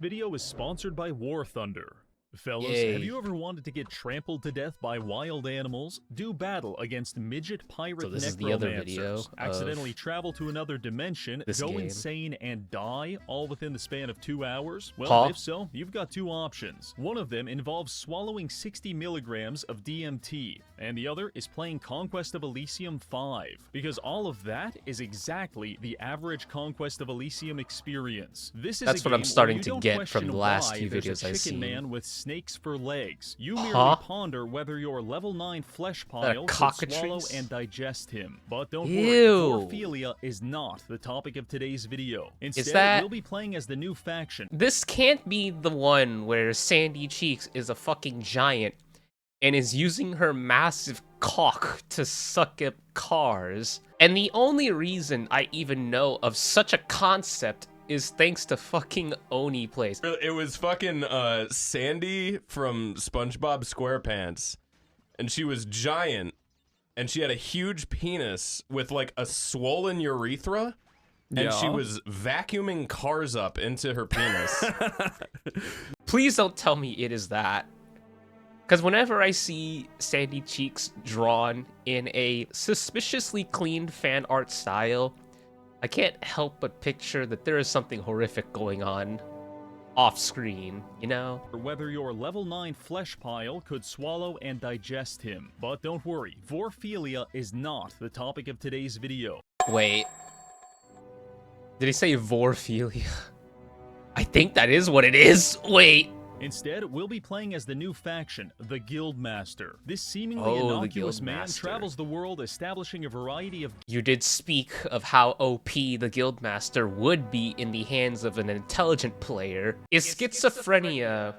Video is sponsored by War Thunder. Fellas, Yay. have you ever wanted to get trampled to death by wild animals, do battle against midget pirate So this is the other video necromancers, of accidentally travel to another dimension, this go game. insane, and die, all within the span of 2 hours? Well, Huh? if so, you've got two options. One of them involves swallowing 60 milligrams of DMT, and the other is playing Conquest of Elysium 5, because all of that is exactly the average Conquest of Elysium experience. This is That's a what game I'm starting where you to don't get question from the last why few there's a videos I've chicken seen. man with snakes for legs. You merely Huh? ponder whether your level 9 flesh that pile could cockatrice? swallow and digest him. But don't Ew. worry, Vorphilia is not the topic of today's video. Instead, that- we'll be playing as the new faction. This can't be the one where Sandy Cheeks is a fucking giant and is using her massive cock to suck up cars. And the only reason I even know of such a concept is thanks to fucking Oni Plays. It was fucking Sandy from SpongeBob SquarePants, and she was giant, and she had a huge penis with like a swollen urethra, and she Yeah. was vacuuming cars up into her penis. Please don't tell me it is that. Because whenever I see Sandy Cheeks drawn in a suspiciously cleaned fan art style, I can't help but picture that there is something horrific going on off screen, you know? Or whether your level 9 flesh pile could swallow and digest him. But don't worry, Vorphilia is not the topic of today's video. Wait. Did he say Vorphilia? I think that is what it is. Wait. Instead, we'll be playing as the new faction, the Guildmaster. This seemingly Oh, the innocuous man Guildmaster. travels the world establishing a variety of You did speak of how OP the Guildmaster would be in the hands of an intelligent player. Is schizophrenia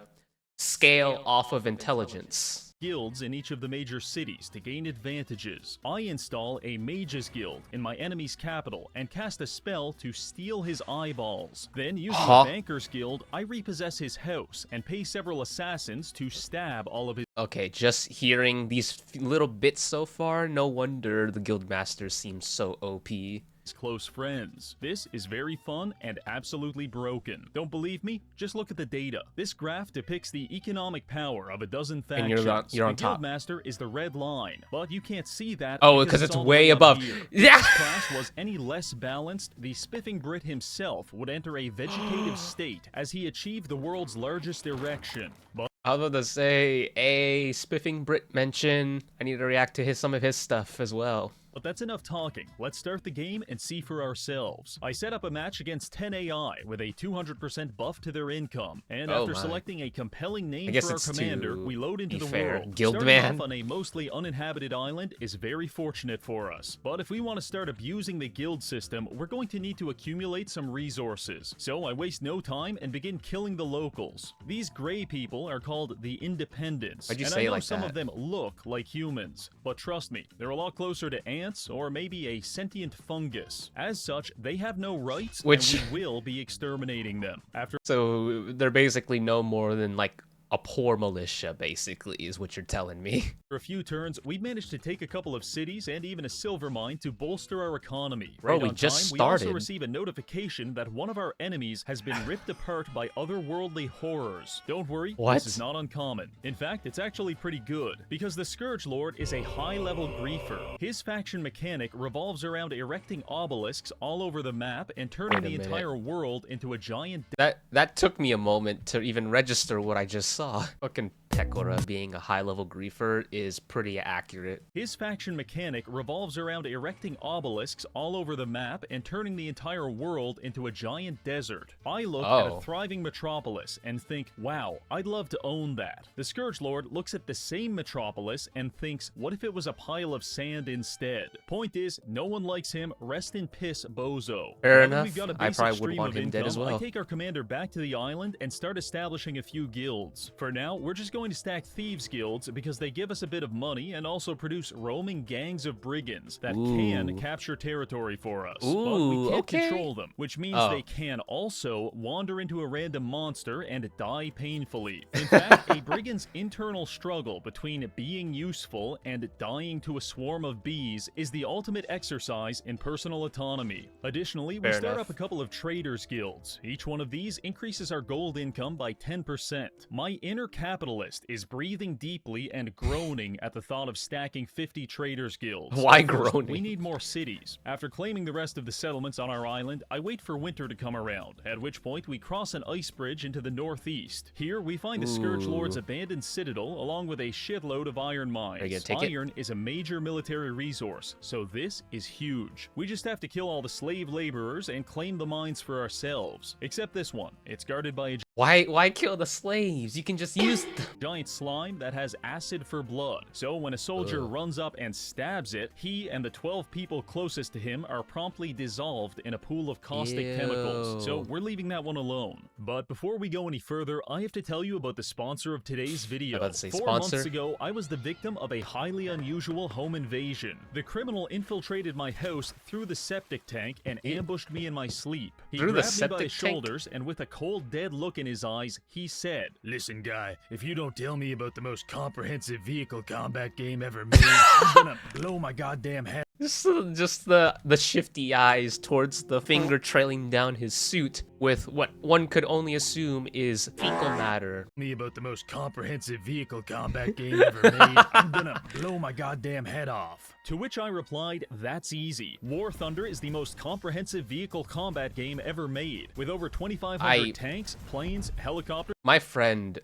scale off of intelligence? guilds in each of the major cities to gain advantages. I install a Mage's Guild in my enemy's capital and cast a spell to steal his eyeballs. Then, using Huh? a Banker's Guild, I repossess his house and pay several assassins to stab all of his Okay, just hearing these little bits so far, no wonder the Guildmaster seems so OP. close friends. This is very fun and absolutely broken. Don't believe me? Just look at the data. This graph depicts the economic power of a dozen factions. And you're on the top. Guildmaster is the red line, but you can't see that Oh, because it's all the way up above. here. Yeah. If this class was any less balanced, the Spiffing Brit himself would enter a vegetative state as he achieved the world's largest erection. But I was about to say, a Spiffing Brit mention. I need to react to some of his stuff as well. that's enough talking. Let's start the game and see for ourselves. I set up a match against 10 AI with a 200% buff to their income, and Oh after my. selecting a compelling name guess for our it's commander, to we load into be the fair, world. Guildman. Starting off on a mostly uninhabited island is very fortunate for us, but if we want to start abusing the guild system, we're going to need to accumulate some resources. So I waste no time and begin killing the locals. These gray people are called the Independents, Why'd you and say I it know like some that? of them look like humans, but trust me, they're a lot closer to ants or maybe a sentient fungus. As such, they have no rights, Which- and we will be exterminating them. After So they're basically no more than like a poor militia, basically, is what you're telling me. a few turns, we managed to take a couple of cities and even a silver mine to bolster our economy. Bro, Right we on just time, we also started. receive a notification that one of our enemies has been ripped apart by otherworldly horrors. Don't worry, What? this is not uncommon. In fact, it's actually pretty good, because the Scourge Lord is a high-level griefer. His faction mechanic revolves around erecting obelisks all over the map and turning Wait a the minute. entire world into a giant That took me a moment to even register what I just saw. Fucking Tekora being a high-level griefer is pretty accurate. His faction mechanic revolves around erecting obelisks all over the map and turning the entire world into a giant desert. I look at Oh. a thriving metropolis and think, wow, I'd love to own that. The Scourge Lord looks at the same metropolis and thinks, what if it was a pile of sand instead? Point is, no one likes him, rest in piss, bozo. Fair Now that enough. we've got a I basic probably would stream want of him dead as income, I well. take our commander back to the island and start establishing a few guilds. For now, we're just going to stack thieves guilds because they give us a bit of money and also produce roaming gangs of brigands that can capture territory for us. But we can't control them, which means they can also wander into a random monster and die painfully. In fact, a brigand's internal struggle between being useful and dying to a swarm of bees is the ultimate exercise in personal autonomy. Additionally, we start up a couple of traders guilds. Each one of these increases our gold income by 10%. My inner capitalist is breathing deeply and groaning at the thought of stacking 50 traders guilds. Why First, groaning? we need more cities. After claiming the rest of the settlements on our island, I wait for winter to come around, at which point we cross an ice bridge into the northeast. Here, we find the Scourge Lord's abandoned citadel along with a shitload of iron mines. Iron is a major military resource, so this is huge. We just have to kill all the slave laborers and claim the mines for ourselves. Except this one. It's guarded by a Why kill the slaves? You can just use giant slime that has acid for blood. So when a soldier runs up and stabs it, he and the 12 people closest to him are promptly dissolved in a pool of caustic chemicals. So we're leaving that one alone. But before we go any further, I have to tell you about the sponsor of today's video. 4 months ago, I was the victim of a highly unusual home invasion. The criminal infiltrated my house through the septic tank and ambushed me in my sleep. He grabbed me by the shoulders and with a cold, dead look in his eyes, he said, "Listen, guy, if you don't tell me about the most comprehensive vehicle combat game ever made, I'm gonna blow my goddamn head." Just the shifty eyes towards the finger trailing down his suit with what one could only assume is fecal matter. Me about the most comprehensive vehicle combat game ever made, I'm gonna blow my goddamn head off. To which I replied, that's easy. War Thunder is the most comprehensive vehicle combat game ever made, with over 2,500 tanks, planes, helicopters. My friend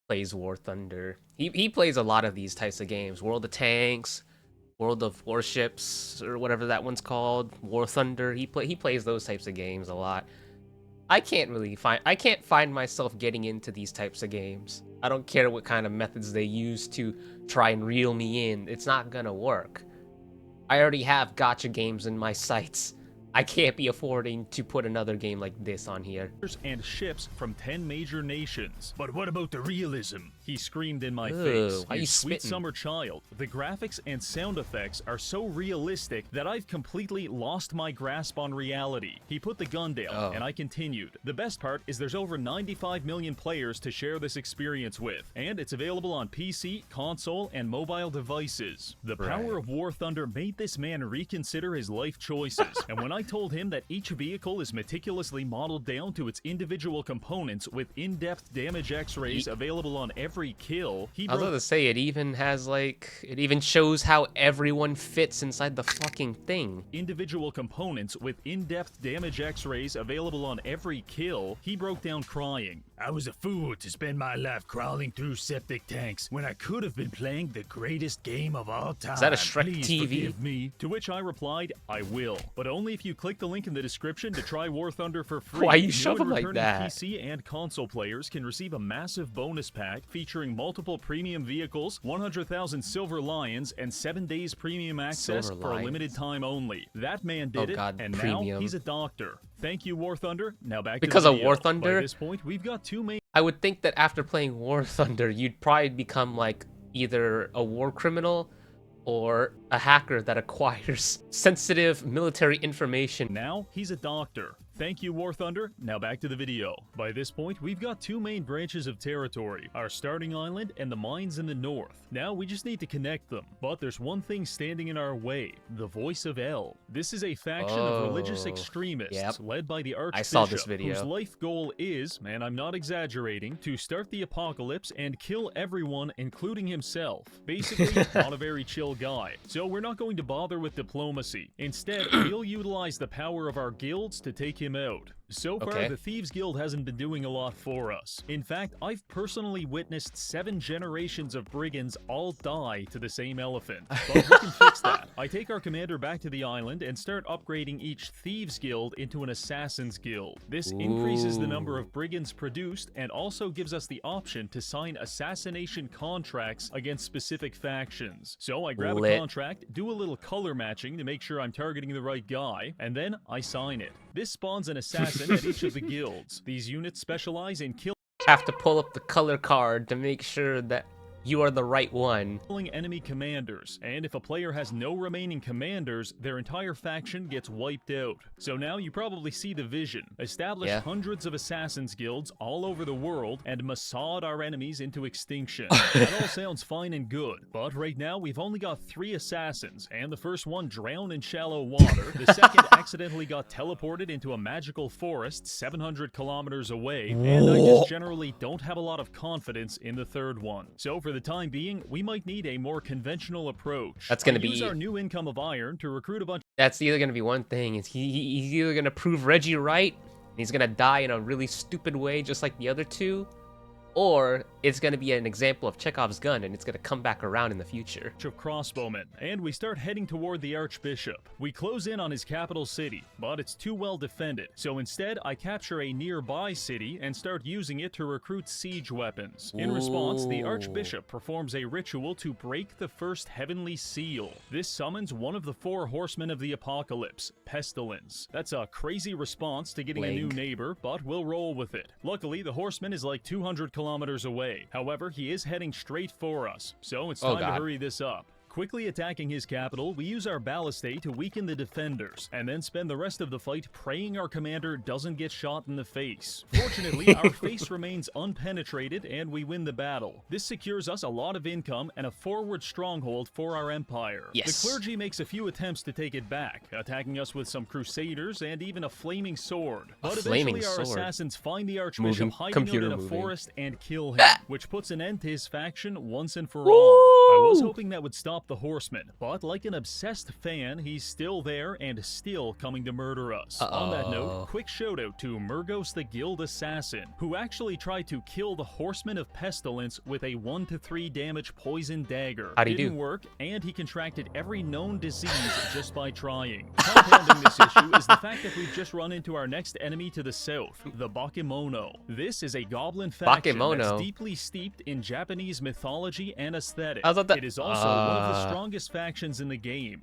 plays War Thunder. He plays a lot of these types of games. World of Tanks, World of Warships, or whatever that one's called, War Thunder. He plays those types of games a lot. I can't find myself getting into these types of games. I don't care what kind of methods they use to try and reel me in. It's not gonna work. I already have gacha games in my sights. I can't be affording to put another game like this on here. And ships from 10 major nations. But what about the realism? He screamed in my face. Why you sweet spitting? summer child. The graphics and sound effects are so realistic that I've completely lost my grasp on reality. He put the gun down, and I continued. The best part is there's over 95 million players to share this experience with, and it's available on PC, console, and mobile devices. The power of War Thunder made this man reconsider his life choices, and when I told him that each vehicle is meticulously modeled down to its individual components with in-depth damage x-rays available on every kill, he I was about to say, it even shows how everyone fits inside the fucking thing. Individual components with in-depth damage x-rays available on every kill, he broke down crying. I was a fool to spend my life crawling through septic tanks when I could have been playing the greatest game of all time. Is that a Shrek Please TV? Forgive me. To which I replied, I will. But only if you click the link in the description to try War Thunder for free. Why you New shove and him like returning that? PC and console players can receive a massive bonus pack featuring multiple premium vehicles, 100,000 silver lions, and 7 days premium access Silver for a lions. limited time only. That man did it, God, and premium. now he's a doctor. Thank you, War Thunder. Now back Because to the of video. War Thunder? By this point, we've got 2 main. I would think that after playing War Thunder, you'd probably become like either a war criminal or a hacker that acquires sensitive military information. Now, he's a doctor. Thank you, War Thunder. Now back to the video. By this point, we've got 2 main branches of territory, our starting island and the mines in the north. Now, we just need to connect them. But there's one thing standing in our way, the Voice of El. This is a faction of religious extremists led by the Archbishop, I saw this video. whose life goal is, and I'm not exaggerating, to start the apocalypse and kill everyone, including himself. Basically, not a very chill guy. So we're not going to bother with diplomacy. Instead, we'll utilize the power of our guilds to take him out. So far, the Thieves Guild hasn't been doing a lot for us. In fact, I've personally witnessed 7 generations of brigands all die to the same elephant. But we can fix that. I take our commander back to the island and start upgrading each Thieves Guild into an Assassin's Guild. This increases the number of brigands produced and also gives us the option to sign assassination contracts against specific factions. So I grab a contract, do a little color matching to make sure I'm targeting the right guy, and then I sign it. This spawns an assassin at each of the guilds. These units specialize in killing have to pull up the color card to make sure that you are the right one. Killing enemy commanders, and if a player has no remaining commanders, their entire faction gets wiped out. So now you probably see the vision. Establish hundreds of assassins guilds all over the world and massage our enemies into extinction. That all sounds fine and good, but right now we've only got 3 assassins, and the first one drowned in shallow water, the second accidentally got teleported into a magical forest 700 kilometers away, and I just generally don't have a lot of confidence in the third one. So for the time being, we might need a more conventional approach. That's gonna use be our new income of iron to recruit a bunch. That's either gonna be one thing. Is he's either gonna prove Reggie right, and he's gonna die in a really stupid way, just like the other two, or it's gonna be an example of Chekhov's gun, and it's gonna come back around in the future. Of crossbowmen, and we start heading toward the Archbishop. We close in on his capital city, but it's too well defended. So instead, I capture a nearby city and start using it to recruit siege weapons. In response, the Archbishop performs a ritual to break the first heavenly seal. This summons one of the 4 horsemen of the apocalypse, Pestilence. That's a crazy response to getting a new neighbor, but we'll roll with it. Luckily, the horseman is like 200 kilometers away. However, he is heading straight for us, so it's time to hurry this up. Quickly attacking his capital, we use our ballistae to weaken the defenders, and then spend the rest of the fight praying our commander doesn't get shot in the face. Fortunately, our face remains unpenetrated, and we win the battle. This secures us a lot of income and a forward stronghold for our empire. Yes. The clergy makes a few attempts to take it back, attacking us with some crusaders and even a flaming sword. But eventually our assassins find the Archbishop hiding out in a forest and kill him, which puts an end to his faction once and for all. I was hoping that would stop the horseman, but like an obsessed fan, he's still there and still coming to murder us. On that note, quick shout out to Murgos the Guild Assassin, who actually tried to kill the Horseman of Pestilence with a 1 to 3 damage poison dagger. How'd he Didn't do? work, and he contracted every known disease just by trying. Compounding this issue is the fact that we've just run into our next enemy to the south, the Bakimono. This is a goblin faction that's deeply steeped in Japanese mythology and aesthetics. It is also one of the strongest factions in the game.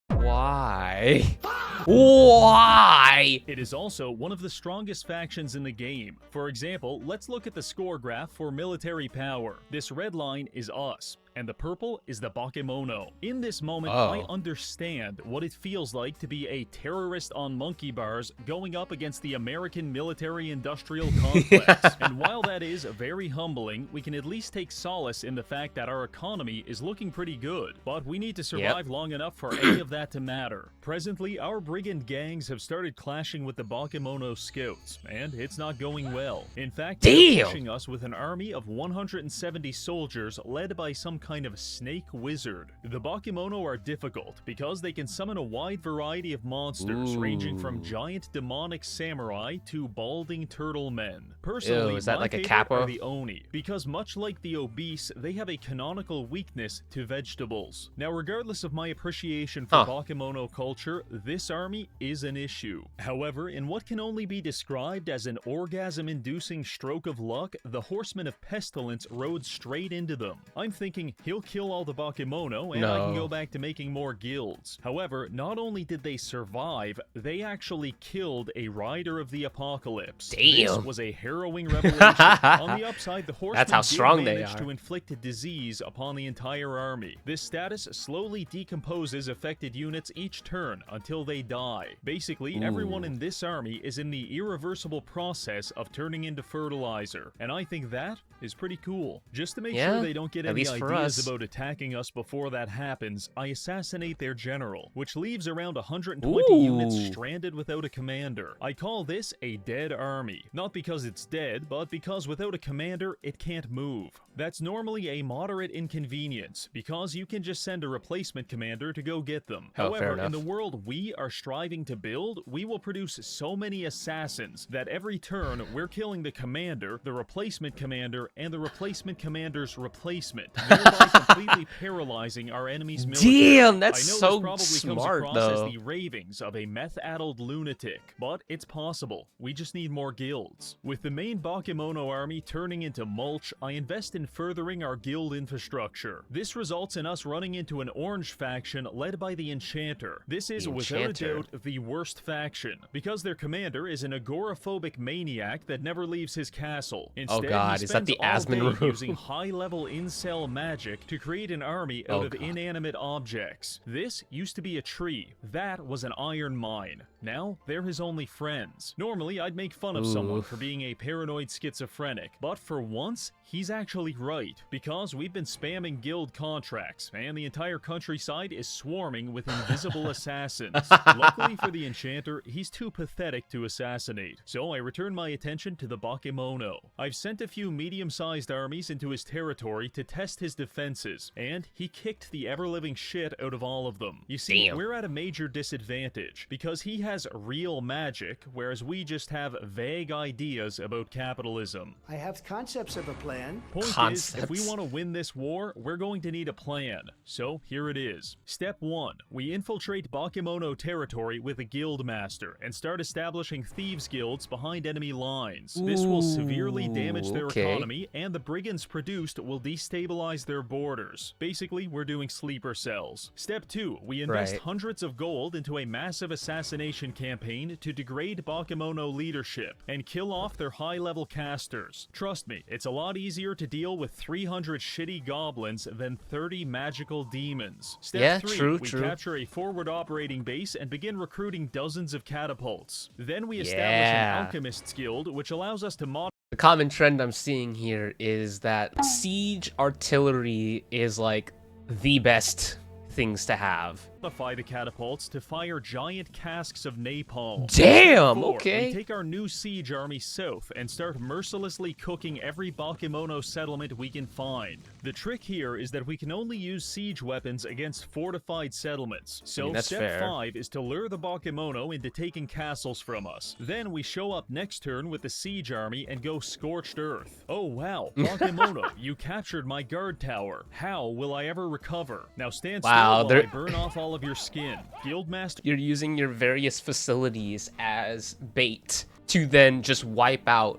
Why? Why? It is also one of the strongest factions in the game. For example, let's look at the score graph for military power. This red line is us, and the purple is the Bakimono. In this moment, I understand what it feels like to be a terrorist on monkey bars going up against the American military-industrial complex. And while that is very humbling, we can at least take solace in the fact that our economy is looking pretty good. But we need to survive long enough for any of that to matter. Presently, our brigand gangs have started clashing with the Bakimono scouts, and it's not going well. In fact, they're pushing us with an army of 170 soldiers led by some kind of snake wizard. The Bakimono are difficult because they can summon a wide variety of monsters, ranging from giant demonic samurai to balding turtle men. Personally, is that my like a favorite Kappa? are the Oni, because much like the obese, they have a canonical weakness to vegetables. Now, regardless of my appreciation for Bakimono culture, this army is an issue. However, in what can only be described as an orgasm-inducing stroke of luck, the Horseman of Pestilence rode straight into them. I'm thinking he'll kill all the Bakimono and I can go back to making more guilds. However, not only did they survive, they actually killed a rider of the apocalypse. This was a harrowing revelation. On the upside, the Horsemen managed to inflict a disease upon the entire army. This status slowly decomposes affected units each turn until they die. Basically, everyone in this army is in the irreversible process of turning into fertilizer, and I think that is pretty cool. Just to make sure they don't get any ideas about attacking us before that happens, I assassinate their general, which leaves around 120 units stranded without a commander. I call this a dead army. Not because it's dead, but because without a commander, it can't move. That's normally a moderate inconvenience, because you can just send a replacement commander to go get them. However, in the world we are striving to build, we will produce so many assassins that every turn we're killing the commander, the replacement commander, and the replacement commander's replacement, thereby completely paralyzing our enemy's military. Damn, that's I know so this probably smart, comes across though. as the ravings of a meth-addled lunatic, but it's possible. We just need more guilds. With the main Bakimono army turning into mulch, I invest in furthering our guild infrastructure. This results in us running into an orange faction led by the Enchanter. This is, without a doubt, the worst faction, because their commander is an agoraphobic maniac that never leaves his castle. Instead, oh god, he is that spends the all Asmon day using high-level incel magic to create an army out of God. inanimate objects. This used to be a tree. That was an iron mine. Now, they're his only friends. Normally, I'd make fun of someone for being a paranoid schizophrenic, but for once, he's actually right, because we've been spamming guild contracts, and the entire countryside is swarming with invisible assassins. Luckily for the Enchanter, he's too pathetic to assassinate, so I return my attention to the Bakimono. I've sent a few medium-sized armies into his territory to test his defenses, and he kicked the ever-living shit out of all of them. You see, we're at a major disadvantage, because he has real magic, whereas we just have vague ideas about capitalism. I have concepts of a plan. Point is, if we want to win this war, we're going to need a plan. So, here it is. Step 1. We infiltrate Bakimono territory with a guild master, and start establishing thieves guilds behind enemy lines. This will severely damage their economy, and the brigands produced will destabilize their borders. Basically, we're doing sleeper cells. Step 2. We invest hundreds of gold into a massive assassination campaign to degrade Bakimono leadership, and kill off their high-level casters. Trust me, it's a lot easier to deal with 300 shitty goblins than 30 magical demons. Step 3, we capture a forward operating base and begin recruiting dozens of catapults. Then we establish an alchemist's guild, which allows us to mod. The common trend I'm seeing here is that siege artillery is like the best things to have. Modify the catapults to fire giant casks of napalm. Damn, 4, okay. We take our new siege army south and start mercilessly cooking every Bakimono settlement we can find. The trick here is that we can only use siege weapons against fortified settlements. So step 5 is to lure the Bakimono into taking castles from us. Then we show up next turn with the siege army and go scorched earth. Oh wow, Bakimono, you captured my guard tower. How will I ever recover? Now stand still while I burn off all of your skin. Guildmaster, you're using your various facilities as bait to then just wipe out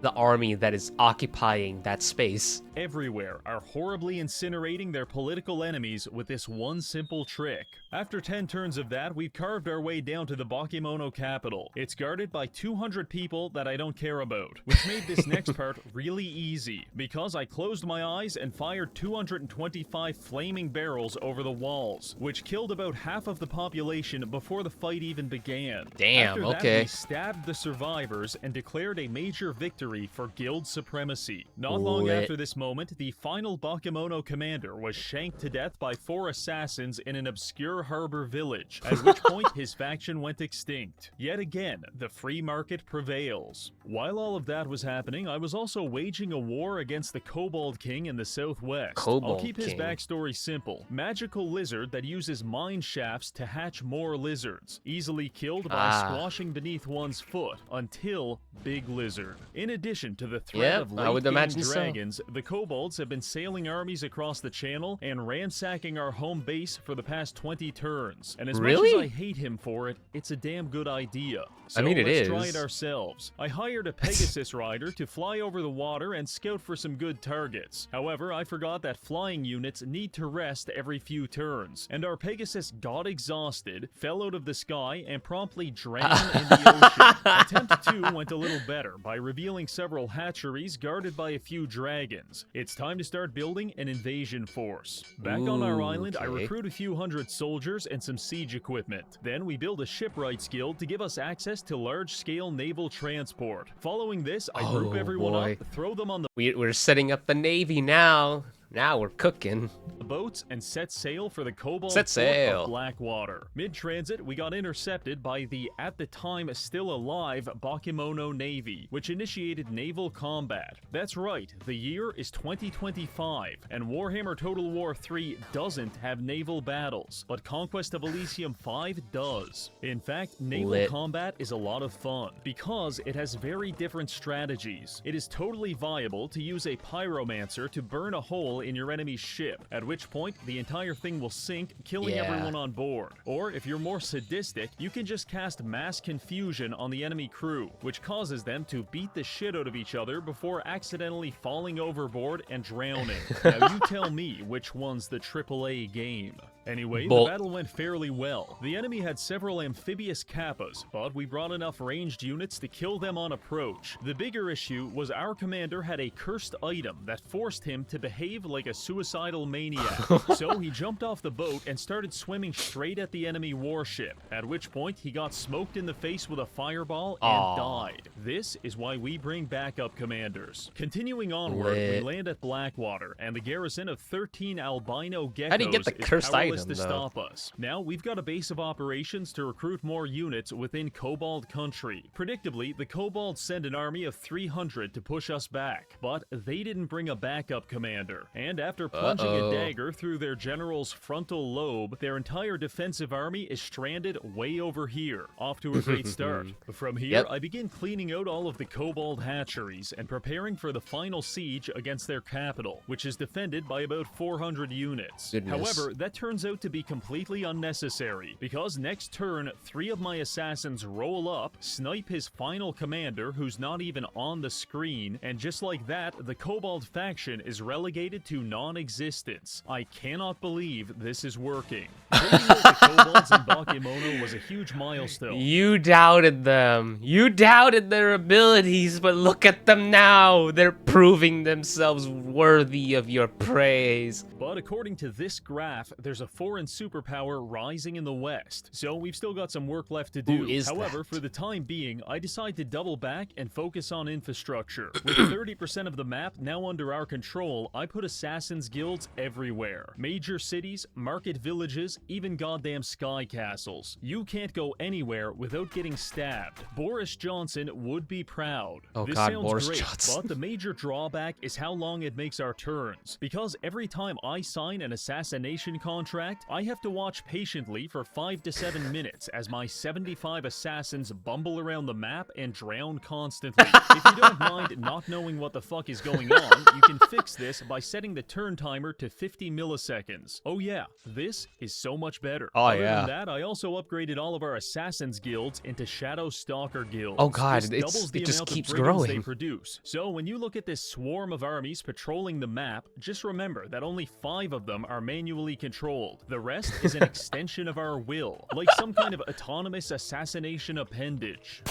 the army that is occupying that space. Everywhere are horribly incinerating their political enemies with this one simple trick. After 10 turns of that, we've carved our way down to the Bakimono capital. It's guarded by 200 people that I don't care about, which made this next part really easy, because I closed my eyes and fired 225 flaming barrels over the walls, which killed about half of the population before the fight even began. Damn, After that, we stabbed the survivors and declared a major victory for guild supremacy. Not long after this moment, the final Bakimono commander was shanked to death by 4 assassins in an obscure harbor village, at which point his faction went extinct. Yet again, the free market prevails. While all of that was happening, I was also waging a war against the Cobalt King in the southwest. I'll keep his backstory simple. Magical lizard that uses mine shafts to hatch more lizards, easily killed by squashing beneath one's foot, until Big Lizard. In addition to the threat of late-game dragons, the kobolds have been sailing armies across the channel and ransacking our home base for the past 20 turns. And as much as I hate him for it, it's a damn good idea. So let's try it ourselves. I hired a Pegasus rider to fly over the water and scout for some good targets. However, I forgot that flying units need to rest every few turns, and our Pegasus got exhausted, fell out of the sky, and promptly drowned in the ocean. Attempt 2 went a little better by revealing several hatcheries guarded by a few dragons. It's time to start building an invasion force. Back on our island, I recruit a few hundred soldiers and some siege equipment. Then we build a shipwrights guild to give us access to large-scale naval transport. Following this, I group everyone up, throw them on the We're setting up the navy now. Now we're cooking. boats and set sail for the Cobalt Port of Blackwater. Mid-transit, we got intercepted by the, at the time still alive, Bakimono Navy, which initiated naval combat. That's right, the year is 2025, and Warhammer Total War 3 doesn't have naval battles, but Conquest of Elysium 5 does. In fact, naval combat is a lot of fun, because it has very different strategies. It is totally viable to use a pyromancer to burn a hole in your enemy's ship, at which which point the entire thing will sink, killing everyone on board. Or if you're more sadistic, you can just cast mass confusion on the enemy crew, which causes them to beat the shit out of each other before accidentally falling overboard and drowning. Now you tell me which one's the AAA game. Anyway, the battle went fairly well. The enemy had several amphibious kappas, but we brought enough ranged units to kill them on approach. The bigger issue was our commander had a cursed item that forced him to behave like a suicidal maniac. So he jumped off the boat and started swimming straight at the enemy warship, at which point he got smoked in the face with a fireball and died. This is why we bring backup commanders. Continuing onward, we land at Blackwater, and the garrison of 13 albino geckos How do you get the cursed item? To stop us. Now, we've got a base of operations to recruit more units within Cobalt country. Predictably, the Kobolds send an army of 300 to push us back, but they didn't bring a backup commander. And after plunging a dagger through their general's frontal lobe, their entire defensive army is stranded way over here, off to a great start. From here, I begin cleaning out all of the Kobold hatcheries and preparing for the final siege against their capital, which is defended by about 400 units. However, that turns out to be completely unnecessary, because next turn, 3 of my assassins roll up, snipe his final commander who's not even on the screen, and just like that, the Cobalt faction is relegated to non-existence. I cannot believe this is working. Bringing out the Kobolds in Bakimono was a huge milestone. You doubted them. You doubted their abilities, but look at them now. They're proving themselves worthy of your praise. But according to this graph, there's a foreign superpower rising in the west, so we've still got some work left to do. However, for the time being, I decide to double back and focus on infrastructure. With 30% of the map now under our control, I put assassins guilds everywhere. Major cities, market villages, even goddamn sky castles. You can't go anywhere without getting stabbed. Boris Johnson would be proud. Oh this God, sounds Boris great, Johnson. but the major drawback is how long it makes our turns. Because every time I sign an assassination contract, I have to watch patiently for 5 to 7 minutes as my 75 assassins bumble around the map and drown constantly. If you don't mind not knowing what the fuck is going on, you can fix this by setting the turn timer to 50 milliseconds. Oh yeah, this is so much better. Other than that, I also upgraded all of our assassins guilds into Shadow Stalker guilds. Oh God, this doubles the it just amount keeps of brigands growing. they produce. So when you look at this swarm of armies patrolling the map, just remember that only 5 of them are manually controlled. The rest is an extension of our will, like some kind of autonomous assassination appendage.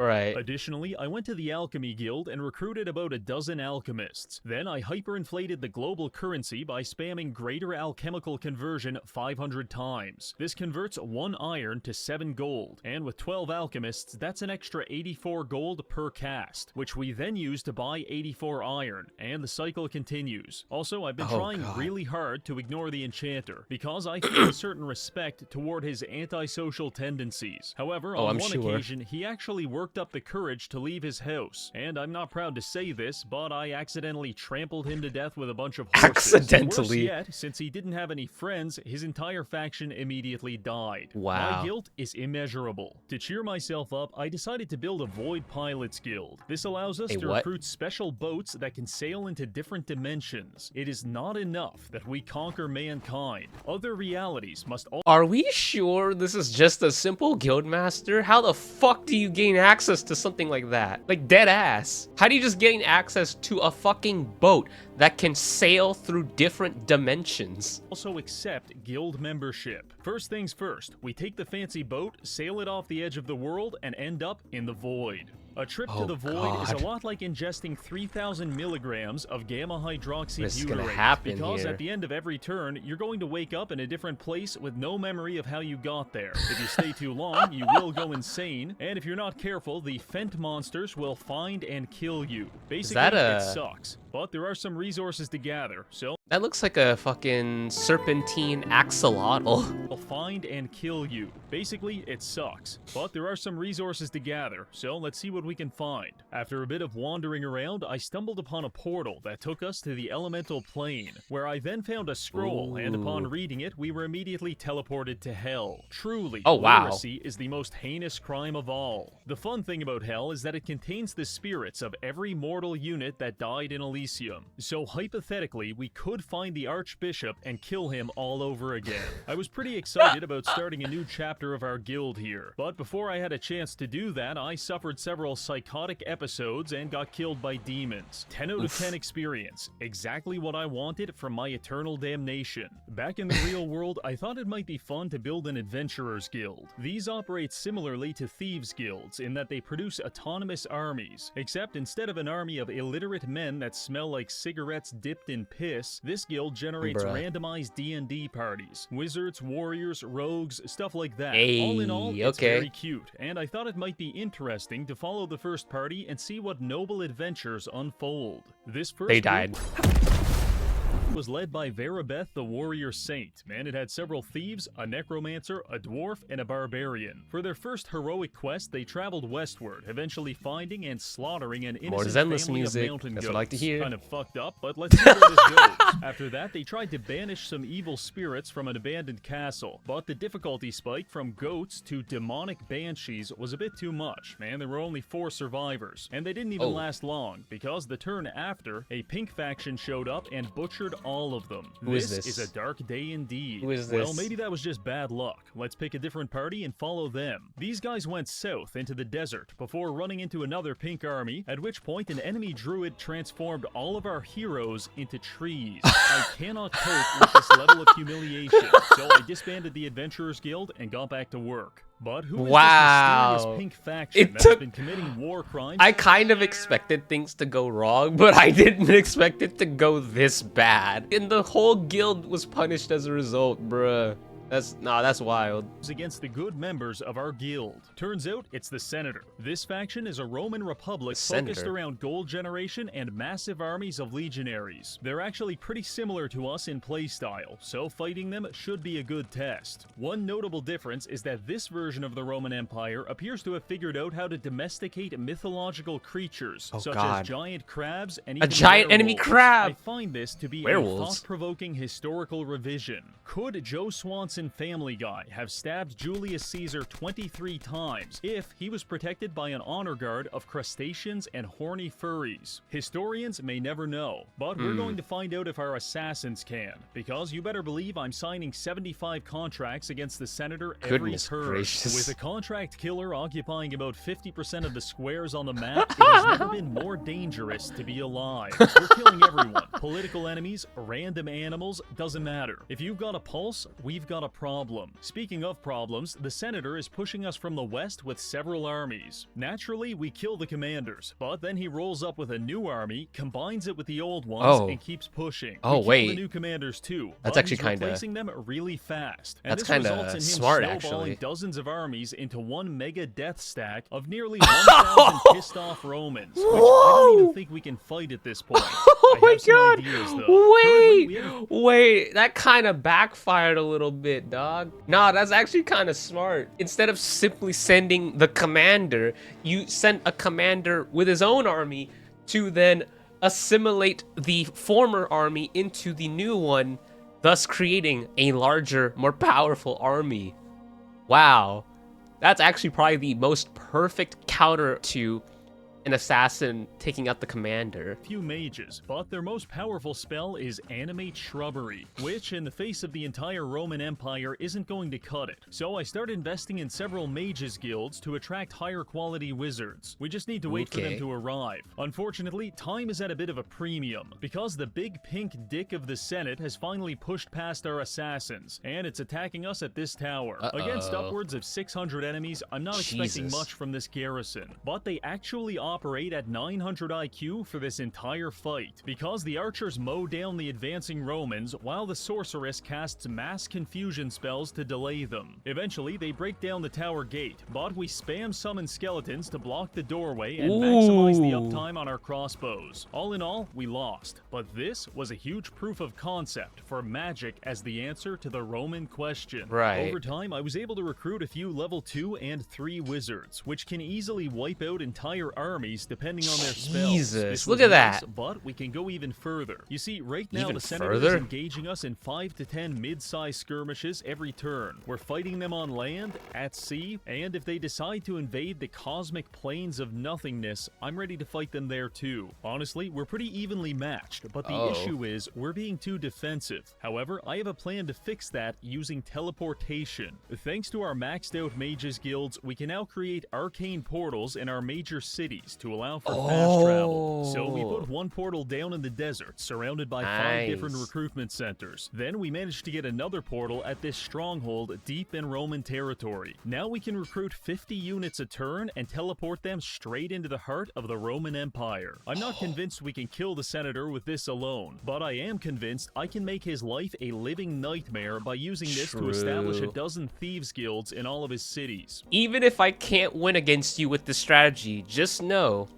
Right. Additionally, I went to the Alchemy Guild and recruited about a dozen alchemists. Then I hyperinflated the global currency by spamming Greater Alchemical Conversion 500 times. This converts 1 iron to 7 gold, and with 12 alchemists, that's an extra 84 gold per cast, which we then use to buy 84 iron, and the cycle continues. Also, I've been trying really hard to ignore the Enchanter, because I feel a certain respect toward his antisocial tendencies. However, on one occasion, he actually worked up the courage to leave his house, and I'm not proud to say this, but I accidentally trampled him to death with a bunch of horses. Accidentally? Worse yet, since he didn't have any friends, his entire faction immediately died. Wow. My guilt is immeasurable. To cheer myself up, I decided to build a Void Pilots Guild. This allows us to recruit special boats that can sail into different dimensions. It is not enough that we conquer mankind. Other realities must also— Are we sure this is just a simple guildmaster? How the fuck do you gain access to something like that? Like, dead ass. How do you just gain access to a fucking boat that can sail through different dimensions? Also accept guild membership. First things first, we take the fancy boat, sail it off the edge of the world, and end up in the void. A trip to the void is a lot like ingesting 3,000 milligrams of gamma hydroxybutyrate, because at the end of every turn, you're going to wake up in a different place with no memory of how you got there. If you stay too long, you will go insane, and if you're not careful, the Fent monsters will find and kill you. Basically, it sucks, but there are some resources to gather, so— That looks like a fucking serpentine axolotl. They'll find and kill you. Basically, it sucks, but there are some resources to gather, so let's see what we can find. After a bit of wandering around, I stumbled upon a portal that took us to the elemental plane, where I then found a scroll, and upon reading it, we were immediately teleported to hell. Truly, literacy is the most heinous crime of all. The fun thing about hell is that it contains the spirits of every mortal unit that died in Elysium. Elysium. So hypothetically, we could find the Archbishop and kill him all over again. I was pretty excited about starting a new chapter of our guild here, but before I had a chance to do that, I suffered several psychotic episodes and got killed by demons. 10 out of 10 experience. Exactly what I wanted from my eternal damnation. Back in the real world, I thought it might be fun to build an adventurer's guild. These operate similarly to thieves' guilds in that they produce autonomous armies, except instead of an army of illiterate men that smell like cigarettes dipped in piss, this guild generates randomized D&D parties. Wizards, warriors, rogues, stuff like that. All in all, it's very cute, and I thought it might be interesting to follow the first party and see what noble adventures unfold. This first was led by Verabeth the Warrior Saint, and it had several thieves, a necromancer, a dwarf, and a barbarian. For their first heroic quest, they traveled westward, eventually finding and slaughtering an innocent family of mountain goats. That's what I like to hear. Kind of fucked up, but let's see where this goes. After that, they tried to banish some evil spirits from an abandoned castle, but the difficulty spike from goats to demonic banshees was a bit too much, and there were only 4 survivors, and they didn't even last long, because the turn after, a pink faction showed up and butchered all of them. This is a dark day indeed. Who is this? Well, maybe that was just bad luck. Let's pick a different party and follow them. These guys went south into the desert before running into another pink army, at which point an enemy druid transformed all of our heroes into trees. I cannot cope with this level of humiliation, so I disbanded the Adventurers Guild and got back to work. But who is this mysterious pink faction that has been committing war crimes? I kind of expected things to go wrong, but I didn't expect it to go this bad. And the whole guild was punished as a result, bruh. That's wild. Against the good members of our guild. Turns out it's the Senator. This faction is a Roman republic focused around gold generation and massive armies of legionaries. They're actually pretty similar to us in playstyle, so fighting them should be a good test. One notable difference is that this version of the Roman Empire appears to have figured out how to domesticate mythological creatures, such as giant crabs and even giant enemy crab. I find this to be a thought-provoking historical revision. Could Joe Swanson Family Guy have stabbed Julius Caesar 23 times if he was protected by an honor guard of crustaceans and horny furries? Historians may never know, but we're going to find out if our assassins can, because you better believe I'm signing 75 contracts against the Senator every turn. With a contract killer occupying about 50% of the squares on the map, it has never been more dangerous to be alive. We're killing everyone. Political enemies, random animals, doesn't matter. If you've got a pulse, we've got a problem. Speaking of problems, the Senator is pushing us from the west with several armies. Naturally, we kill the commanders, but then he rolls up with a new army, combines it with the old ones, and keeps pushing. We kill the new commanders too. That's actually kind of replacing them really fast. And that's kind of smart, actually. Dozens of armies into one mega death stack of nearly 1,000 pissed off Romans, which I don't even think we can fight at this point. Oh my god! Wait, that kind of backfired a little bit, dog. Nah, that's actually kind of smart. Instead of simply sending the commander, you sent a commander with his own army to then assimilate the former army into the new one, thus creating a larger, more powerful army. Wow. That's actually probably the most perfect counter to an assassin taking out the commander. Few mages, but their most powerful spell is Animate Shrubbery, which in the face of the entire Roman Empire isn't going to cut it. So I started investing in several mages guilds to attract higher quality wizards. We just need to wait for them to arrive. Unfortunately, time is at a bit of a premium, because the big pink dick of the Senate has finally pushed past our assassins, and it's attacking us at this tower. Against upwards of 600 enemies, I'm not expecting much from this garrison, but they actually operate at 900 IQ for this entire fight, because the archers mow down the advancing Romans while the sorceress casts mass confusion spells to delay them. Eventually, they break down the tower gate, but we spam summon skeletons to block the doorway and maximize the uptime on our crossbows. All in all, we lost, but this was a huge proof of concept for magic as the answer to the Roman question. Over time, I was able to recruit a few level 2 and 3 wizards, which can easily wipe out entire armies armies depending on their spells. Jesus, This look was at nice, that. But we can go even further. You see, right now Even the Senator further? is engaging us in 5 to 10 mid-sized skirmishes every turn. We're fighting them on land, at sea, and if they decide to invade the cosmic plains of nothingness, I'm ready to fight them there too. Honestly, we're pretty evenly matched, but the issue is we're being too defensive. However, I have a plan to fix that using teleportation. Thanks to our maxed out mages guilds, we can now create arcane portals in our major cities to allow for fast travel. So we put one portal down in the desert, surrounded by 5 different Nice. recruitment centers. Then we managed to get another portal at this stronghold deep in Roman territory. Now we can recruit 50 units a turn and teleport them straight into the heart of the Roman Empire. I'm not convinced we can kill the Senator with this alone, but I am convinced I can make his life a living nightmare by using this to establish a True. dozen thieves guilds in all of his cities. Even if I can't win against you with this strategy, just know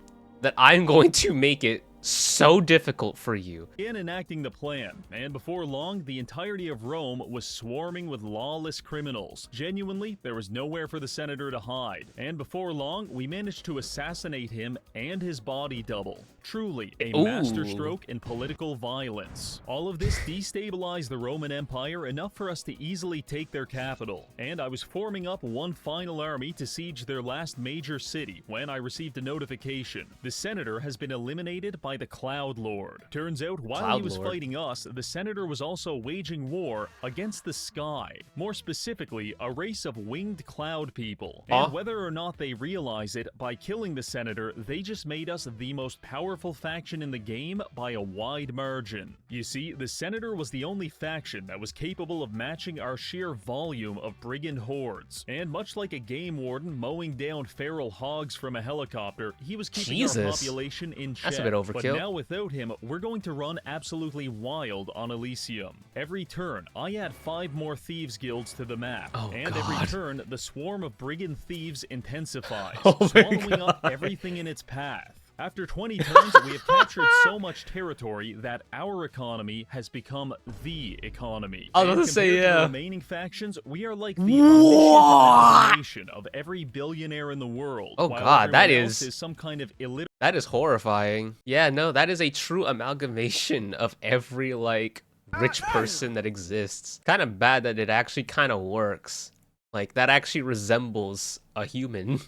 that I'm going to make it so difficult for you. Began enacting the plan, and before long, the entirety of Rome was swarming with lawless criminals. Genuinely, there was nowhere for the Senator to hide, and before long, we managed to assassinate him and his body double. Truly, a masterstroke in political violence. All of this destabilized the Roman Empire enough for us to easily take their capital, and I was forming up one final army to siege their last major city when I received a notification. The Senator has been eliminated by the Cloud Lord. Turns out, while he was fighting us, the Senator was also waging war against the sky. More specifically, a race of winged cloud people. And whether or not they realize it, by killing the Senator, they just made us the most powerful faction in the game by a wide margin. You see, the Senator was the only faction that was capable of matching our sheer volume of brigand hordes. And much like a game warden mowing down feral hogs from a helicopter, he was keeping our population in check. That's a bit overkill. But now without him, we're going to run absolutely wild on Elysium. Every turn, I add 5 more thieves guilds to the map, and every turn, the swarm of brigand thieves intensifies, swallowing up everything in its path. After 20 turns, we have captured so much territory that our economy has become the economy. I was about to say, compared to yeah. the remaining factions, we are like the omniscient nation of every billionaire in the world. Oh while God, that everyone else is some kind of illiterate. that is horrifying. Yeah, no, that is a true amalgamation of every like rich person that exists. Kind of bad that it actually kind of works. Like that actually resembles a human.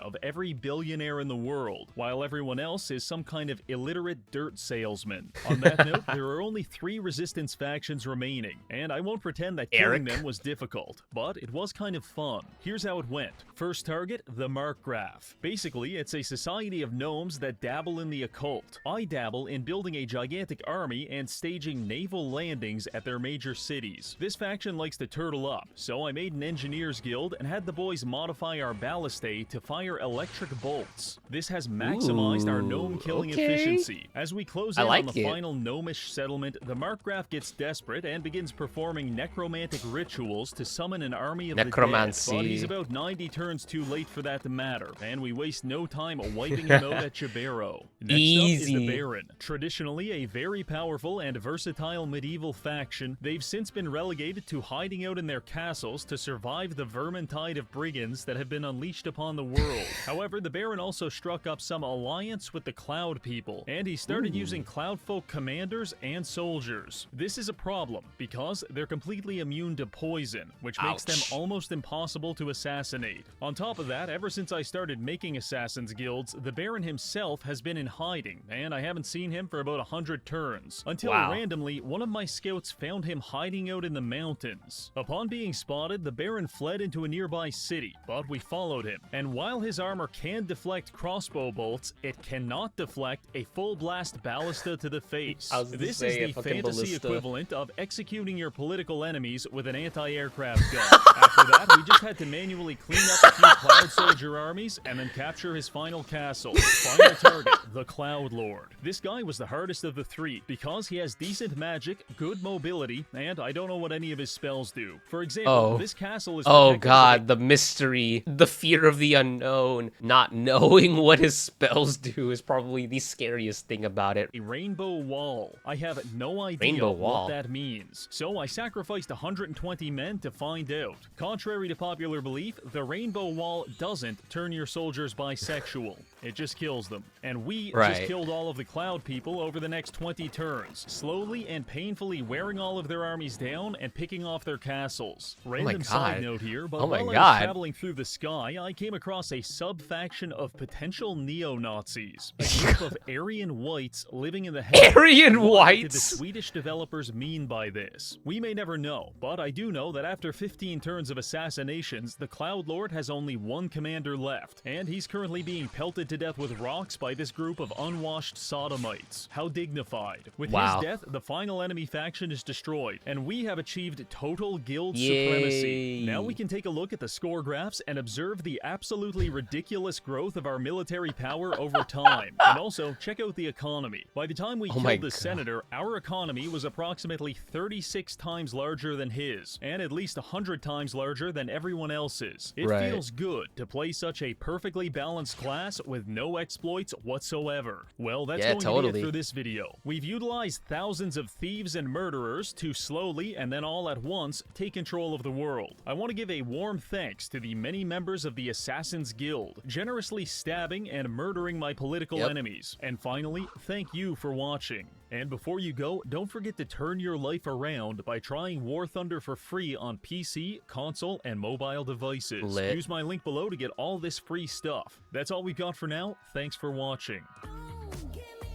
Of every billionaire in the world, while everyone else is some kind of illiterate dirt salesman. On that note, there are only 3 resistance factions remaining, and I won't pretend that killing them was difficult, but it was kind of fun. Here's how it went. First target, the Markgraf. Basically, it's a society of gnomes that dabble in the occult. I dabble in building a gigantic army and staging naval landings at their major cities. This faction likes to turtle up, so I made an engineers guild and had the boys modify our ballistae to fire electric bolts. This has maximized our gnome killing efficiency. As we close in on the final gnomish settlement, the Markgraf gets desperate and begins performing necromantic rituals to summon an army of the dead. But he's about 90 turns too late for that to matter, and we waste no time wiping him out at Jabero. Next up is the Baron. Traditionally a very powerful and versatile medieval faction, they've since been relegated to hiding out in their castles to survive the vermintide of brigands that have been unleashed upon the world. However, the Baron also struck up some alliance with the Cloud people, and he started using Cloudfolk commanders and soldiers. This is a problem, because they're completely immune to poison, which makes them almost impossible to assassinate. On top of that, ever since I started making assassins guilds, the Baron himself has been in hiding, and I haven't seen him for about 100 turns, until randomly, one of my scouts found him hiding out in the mountains. Upon being spotted, the Baron fled into a nearby city, but we followed him, and while his armor can deflect crossbow bolts, it cannot deflect a full blast ballista to the face. This is the fantasy equivalent of executing your political enemies with an anti-aircraft gun. After that, we just had to manually clean up a few Cloud soldier armies and then capture his final castle. Final target, the Cloud Lord. This guy was the hardest of the 3 because he has decent magic, good mobility, and I don't know what any of his spells do. For example, this castle is oh God, the mystery the fear of the unknown, not knowing what his spells do is probably the scariest thing about it. A rainbow wall. I have no idea Rainbow wall? what that means, so I sacrificed 120 men to find out. Contrary to popular belief, the rainbow wall doesn't turn your soldiers bisexual. It just kills them. And we just killed all of the cloud people over the next 20 turns, slowly and painfully wearing all of their armies down and picking off their castles. Random side note here, but while I was traveling through the sky, I came across a sub-faction of potential neo-Nazis. A group of Aryan whites living in the heavens. Aryan What whites? did the Swedish developers mean by this? We may never know, but I do know that after 15 turns of assassinations, the Cloud Lord has only one commander left, and he's currently being pelted to death with rocks by this group of unwashed sodomites. How dignified. With his death, the final enemy faction is destroyed, and we have achieved total guild supremacy. Now we can take a look at the score graphs and observe the absolutely ridiculous growth of our military power over time. And also, check out the economy. By the time we killed the senator, our economy was approximately 36 times larger than his, and at least 100 times larger than everyone else's. It feels good to play such a perfectly balanced class with no exploits whatsoever. Well, that's going to be it for this video. We've utilized thousands of thieves and murderers to slowly and then all at once take control of the world. I want to give a warm thanks to the many members of the Assassin's Guild, generously stabbing and murdering my political enemies. And finally, thank you for watching. And before you go, don't forget to turn your life around by trying War Thunder for free on PC, console, and mobile devices. Use my link below to get all this free stuff. That's all we've got for now. Thanks for watching.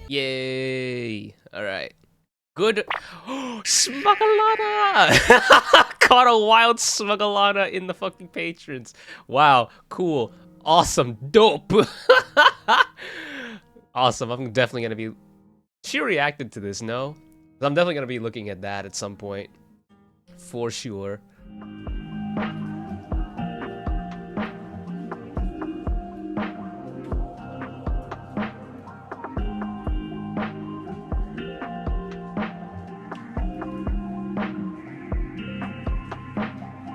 Yay! Alright. Good. Smuggalana! Caught a wild Smuggalana in the fucking patrons. Wow. Cool. Awesome. Dope. Awesome. I'm definitely gonna be... She reacted to this, no? I'm definitely gonna be looking at that at some point. For sure.